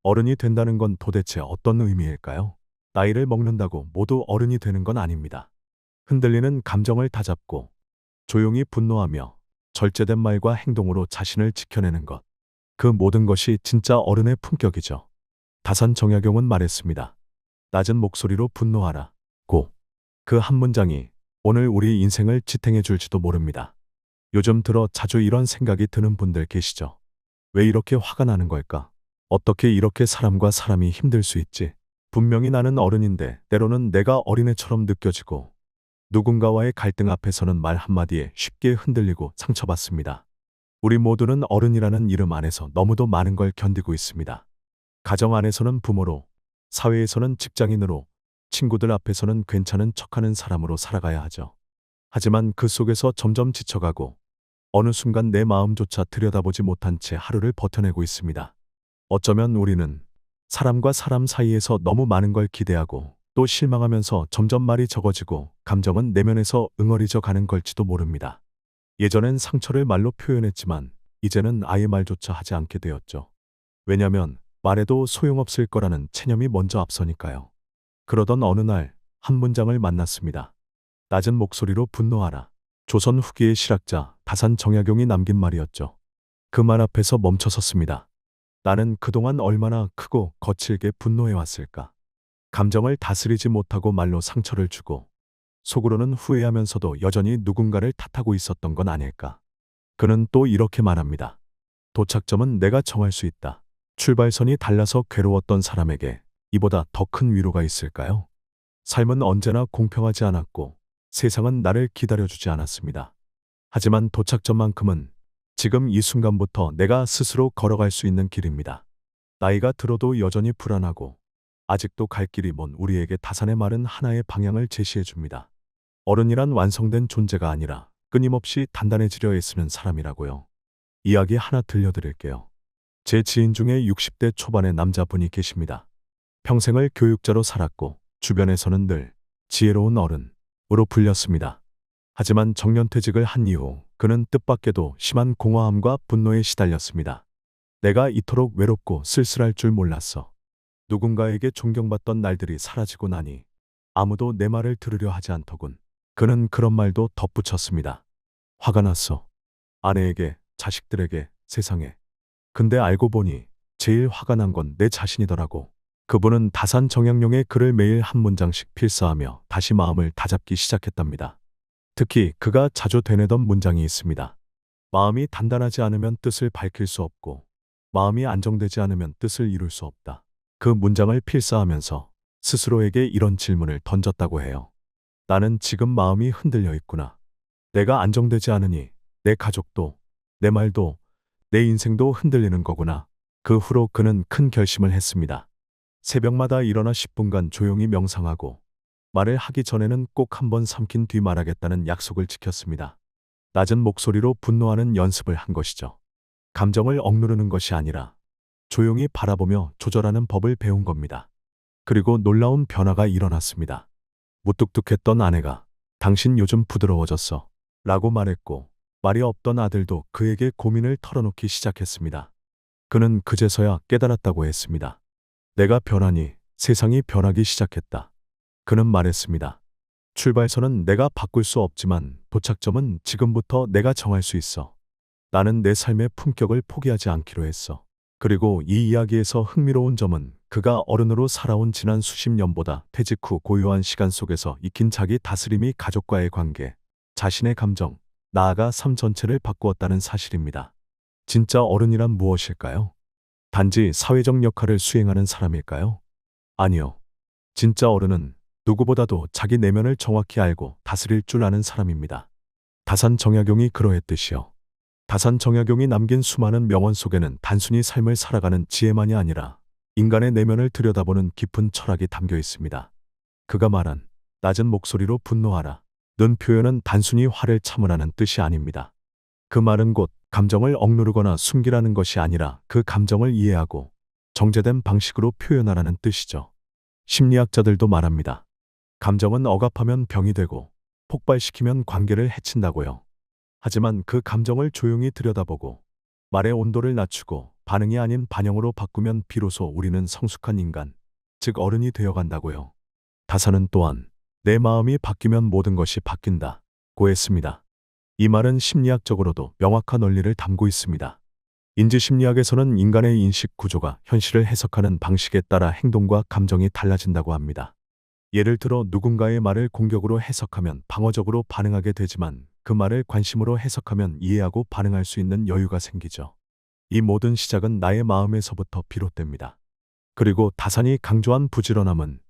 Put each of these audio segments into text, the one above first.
어른이 된다는 건 도대체 어떤 의미일까요? 나이를 먹는다고 모두 어른이 되는 건 아닙니다. 흔들리는 감정을 다잡고 조용히 분노하며 절제된 말과 행동으로 자신을 지켜내는 것. 그 모든 것이 진짜 어른의 품격이죠. 다산 정약용은 말했습니다. 낮은 목소리로 분노하라. 고. 그 한 문장이 오늘 우리 인생을 지탱해 줄지도 모릅니다. 요즘 들어 자주 이런 생각이 드는 분들 계시죠? 왜 이렇게 화가 나는 걸까? 어떻게 이렇게 사람과 사람이 힘들 수 있지? 분명히 나는 어른인데 때로는 내가 어린애처럼 느껴지고 누군가와의 갈등 앞에서는 말 한마디에 쉽게 흔들리고 상처받습니다. 우리 모두는 어른이라는 이름 안에서 너무도 많은 걸 견디고 있습니다. 가정 안에서는 부모로, 사회에서는 직장인으로, 친구들 앞에서는 괜찮은 척하는 사람으로 살아가야 하죠. 하지만 그 속에서 점점 지쳐가고 어느 순간 내 마음조차 들여다보지 못한 채 하루를 버텨내고 있습니다. 어쩌면 우리는 사람과 사람 사이에서 너무 많은 걸 기대하고 또 실망하면서 점점 말이 적어지고 감정은 내면에서 응어리져 가는 걸지도 모릅니다. 예전엔 상처를 말로 표현했지만 이제는 아예 말조차 하지 않게 되었죠. 왜냐면 말해도 소용없을 거라는 체념이 먼저 앞서니까요. 그러던 어느 날 한 문장을 만났습니다. 낮은 목소리로 분노하라. 조선 후기의 실학자 다산 정약용이 남긴 말이었죠. 그 말 앞에서 멈춰섰습니다. 나는 그동안 얼마나 크고 거칠게 분노해왔을까. 감정을 다스리지 못하고 말로 상처를 주고 속으로는 후회하면서도 여전히 누군가를 탓하고 있었던 건 아닐까. 그는 또 이렇게 말합니다. 도착점은 내가 정할 수 있다. 출발선이 달라서 괴로웠던 사람에게 이보다 더 큰 위로가 있을까요? 삶은 언제나 공평하지 않았고 세상은 나를 기다려주지 않았습니다. 하지만 도착점만큼은 지금 이 순간부터 내가 스스로 걸어갈 수 있는 길입니다. 나이가 들어도 여전히 불안하고 아직도 갈 길이 먼 우리에게 다산의 말은 하나의 방향을 제시해 줍니다. 어른이란 완성된 존재가 아니라 끊임없이 단단해지려 애쓰는 사람이라고요. 이야기 하나 들려드릴게요. 제 지인 중에 60대 초반의 남자분이 계십니다. 평생을 교육자로 살았고 주변에서는 늘 지혜로운 어른으로 불렸습니다. 하지만 정년퇴직을 한 이후 그는 뜻밖에도 심한 공허함과 분노에 시달렸습니다. 내가 이토록 외롭고 쓸쓸할 줄 몰랐어. 누군가에게 존경받던 날들이 사라지고 나니 아무도 내 말을 들으려 하지 않더군. 그는 그런 말도 덧붙였습니다. 화가 났어. 아내에게, 자식들에게, 세상에. 근데 알고 보니 제일 화가 난 건 내 자신이더라고. 그분은 다산 정약용의 글을 매일 한 문장씩 필사하며 다시 마음을 다잡기 시작했답니다. 특히 그가 자주 되뇌던 문장이 있습니다. 마음이 단단하지 않으면 뜻을 밝힐 수 없고 마음이 안정되지 않으면 뜻을 이룰 수 없다. 그 문장을 필사하면서 스스로에게 이런 질문을 던졌다고 해요. 나는 지금 마음이 흔들려 있구나. 내가 안정되지 않으니 내 가족도, 내 말도, 내 인생도 흔들리는 거구나. 그 후로 그는 큰 결심을 했습니다. 새벽마다 일어나 10분간 조용히 명상하고 말을 하기 전에는 꼭 한번 삼킨 뒤 말하겠다는 약속을 지켰습니다. 낮은 목소리로 분노하는 연습을 한 것이죠. 감정을 억누르는 것이 아니라 조용히 바라보며 조절하는 법을 배운 겁니다. 그리고 놀라운 변화가 일어났습니다. 무뚝뚝했던 아내가 당신 요즘 부드러워졌어 라고 말했고 말이 없던 아들도 그에게 고민을 털어놓기 시작했습니다. 그는 그제서야 깨달았다고 했습니다. 내가 변하니 세상이 변하기 시작했다. 그는 말했습니다. 출발선은 내가 바꿀 수 없지만 도착점은 지금부터 내가 정할 수 있어. 나는 내 삶의 품격을 포기하지 않기로 했어. 그리고 이 이야기에서 흥미로운 점은 그가 어른으로 살아온 지난 수십 년보다 퇴직 후 고요한 시간 속에서 익힌 자기 다스림이 가족과의 관계, 자신의 감정, 나아가 삶 전체를 바꾸었다는 사실입니다. 진짜 어른이란 무엇일까요? 단지 사회적 역할을 수행하는 사람일까요? 아니요. 진짜 어른은 누구보다도 자기 내면을 정확히 알고 다스릴 줄 아는 사람입니다. 다산 정약용이 그러했듯이요. 다산 정약용이 남긴 수많은 명언 속에는 단순히 삶을 살아가는 지혜만이 아니라 인간의 내면을 들여다보는 깊은 철학이 담겨 있습니다. 그가 말한 낮은 목소리로 분노하라 는 표현은 단순히 화를 참으라는 뜻이 아닙니다. 그 말은 곧 감정을 억누르거나 숨기라는 것이 아니라 그 감정을 이해하고 정제된 방식으로 표현하라는 뜻이죠. 심리학자들도 말합니다. 감정은 억압하면 병이 되고 폭발시키면 관계를 해친다고요. 하지만 그 감정을 조용히 들여다보고 말의 온도를 낮추고 반응이 아닌 반영으로 바꾸면 비로소 우리는 성숙한 인간, 즉 어른이 되어간다고요. 다사는 또한 내 마음이 바뀌면 모든 것이 바뀐다고 했습니다. 이 말은 심리학적으로도 명확한 원리를 담고 있습니다. 인지심리학에서는 인간의 인식 구조가 현실을 해석하는 방식에 따라 행동과 감정이 달라진다고 합니다. 예를 들어 누군가의 말을 공격으로 해석하면 방어적으로 반응하게 되지만 그 말을 관심으로 해석하면 이해하고 반응할 수 있는 여유가 생기죠. 이 모든 시작은 나의 마음에서부터 비롯됩니다. 그리고 다산이 강조한 부지런함은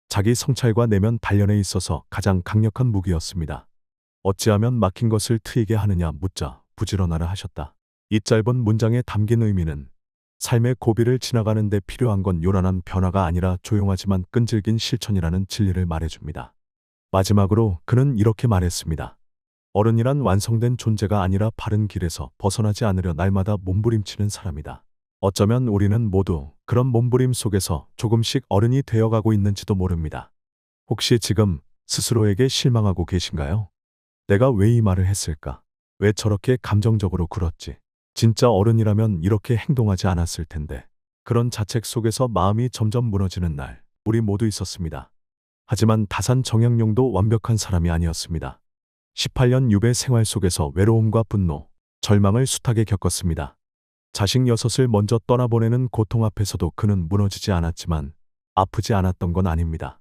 자기 성찰과 내면 단련에 있어서 가장 강력한 무기였습니다. 어찌하면 막힌 것을 트이게 하느냐 묻자 부지런하라 하셨다. 이 짧은 문장에 담긴 의미는 삶의 고비를 지나가는 데 필요한 건 요란한 변화가 아니라 조용하지만 끈질긴 실천이라는 진리를 말해줍니다. 마지막으로 그는 이렇게 말했습니다. 어른이란 완성된 존재가 아니라 바른 길에서 벗어나지 않으려 날마다 몸부림치는 사람이다. 어쩌면 우리는 모두 그런 몸부림 속에서 조금씩 어른이 되어가고 있는지도 모릅니다. 혹시 지금 스스로에게 실망하고 계신가요? 내가 왜 이 말을 했을까? 왜 저렇게 감정적으로 굴었지? 진짜 어른이라면 이렇게 행동하지 않았을 텐데. 그런 자책 속에서 마음이 점점 무너지는 날, 우리 모두 있었습니다. 하지만 다산 정약용도 완벽한 사람이 아니었습니다. 18년 유배 생활 속에서 외로움과 분노, 절망을 숱하게 겪었습니다. 자식 여섯을 먼저 떠나보내는 고통 앞에서도 그는 무너지지 않았지만 아프지 않았던 건 아닙니다.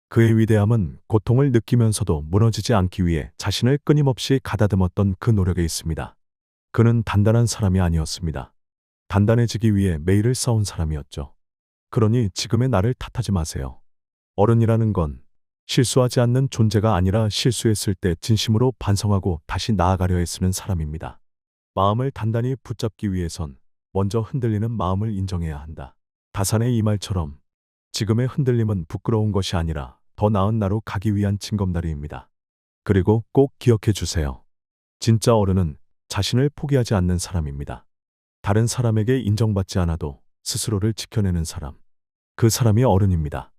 그의 위대함은 고통을 느끼면서도 무너지지 않기 위해 자신을 끊임없이 가다듬었던 그 노력에 있습니다. 그는 단단한 사람이 아니었습니다. 단단해지기 위해 매일을 싸운 사람이었죠. 그러니 지금의 나를 탓하지 마세요. 어른이라는 건 실수하지 않는 존재가 아니라 실수했을 때 진심으로 반성하고 다시 나아가려 애쓰는 사람입니다. 마음을 단단히 붙잡기 위해선 먼저 흔들리는 마음을 인정해야 한다. 다산의 이 말처럼 지금의 흔들림은 부끄러운 것이 아니라 더 나은 나로 가기 위한 징검다리입니다. 그리고 꼭 기억해 주세요. 진짜 어른은 자신을 포기하지 않는 사람입니다. 다른 사람에게 인정받지 않아도 스스로를 지켜내는 사람. 그 사람이 어른입니다.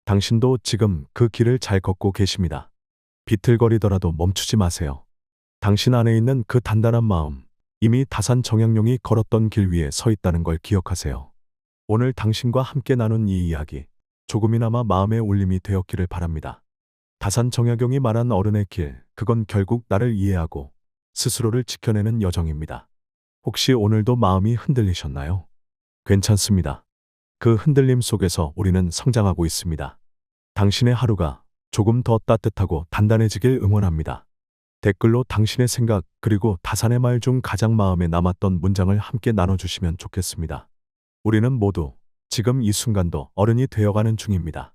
당신도 지금 그 길을 잘 걷고 계십니다. 비틀거리더라도 멈추지 마세요. 당신 안에 있는 그 단단한 마음, 이미 다산 정약용이 걸었던 길 위에 서 있다는 걸 기억하세요. 오늘 당신과 함께 나눈 이 이야기, 조금이나마 마음의 울림이 되었기를 바랍니다. 다산 정약용이 말한 어른의 길, 그건 결국 나를 이해하고 스스로를 지켜내는 여정입니다. 혹시 오늘도 마음이 흔들리셨나요? 괜찮습니다. 그 흔들림 속에서 우리는 성장하고 있습니다. 당신의 하루가 조금 더 따뜻하고 단단해지길 응원합니다. 댓글로 당신의 생각 그리고 다산의 말 중 가장 마음에 남았던 문장을 함께 나눠주시면 좋겠습니다. 우리는 모두 지금 이 순간도 어른이 되어가는 중입니다.